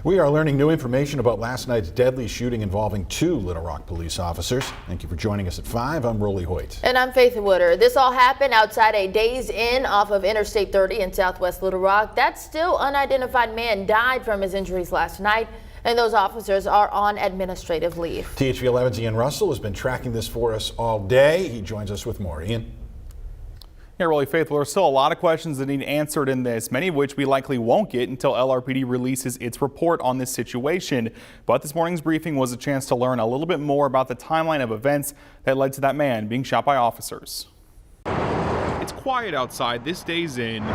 We are learning new information about last night's deadly shooting involving 2 Little Rock police officers. Thank you for joining us at 5. I'm Rolly Hoyt. And I'm Faith Wooder. This all happened outside a Days Inn off of Interstate 30 in Southwest Little Rock. That still unidentified man died from his injuries last night, and those officers are on administrative leave. THV 11's Ian Russell has been tracking this for us all day. He joins us with more. Ian. Yeah, really, Faith, there's still a lot of questions that need answered in this, many of which we likely won't get until LRPD releases its report on this situation. But this morning's briefing was a chance to learn a little bit more about the timeline of events that led to that man being shot by officers. It's quiet outside this Days Inn.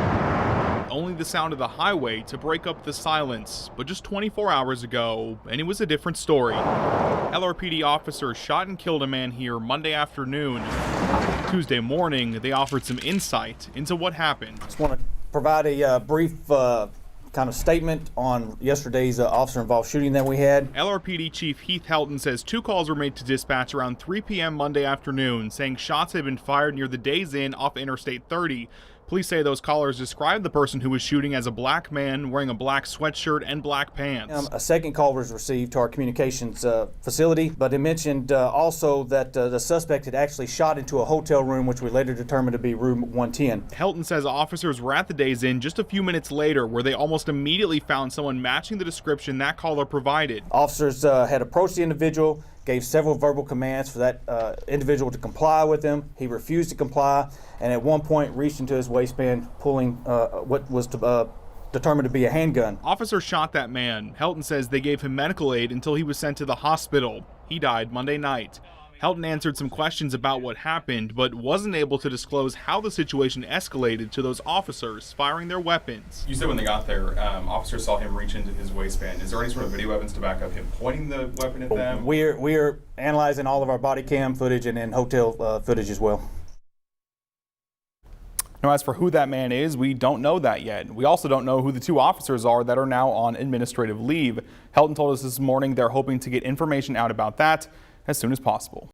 Only the sound of the highway to break up the silence. But just 24 hours ago, and it was a different story. LRPD officers shot and killed a man here Monday afternoon. Tuesday morning, they offered some insight into what happened. Just want to provide a brief kind of statement on yesterday's officer-involved shooting that we had. LRPD Chief Heath Helton says 2 calls were made to dispatch around 3 p.m. Monday afternoon, saying shots had been fired near the Days Inn off Interstate 30. Police say those callers described the person who was shooting as a black man wearing a black sweatshirt and black pants. A second call was received to our communications facility, but it mentioned also that the suspect had actually shot into a hotel room, which we later determined to be room 110. Helton says officers were at the Days Inn just a few minutes later, where they almost immediately found someone matching the description that caller provided. Officers had approached the individual, gave several verbal commands for that individual to comply with them. He refused to comply, and at one point reached into his waistband, pulling what was determined to be a handgun. Officers shot that man. Helton says they gave him medical aid until he was sent to the hospital. He died Monday night. Helton answered some questions about what happened, but wasn't able to disclose how the situation escalated to those officers firing their weapons. You said when they got there, officers saw him reach into his waistband. Is there any sort of video evidence to back up him pointing the weapon at them? We're analyzing all of our body cam footage and then hotel footage as well. Now, as for who that man is, we don't know that yet. We also don't know who the 2 officers are that are now on administrative leave. Helton told us this morning they're hoping to get information out about that as soon as possible.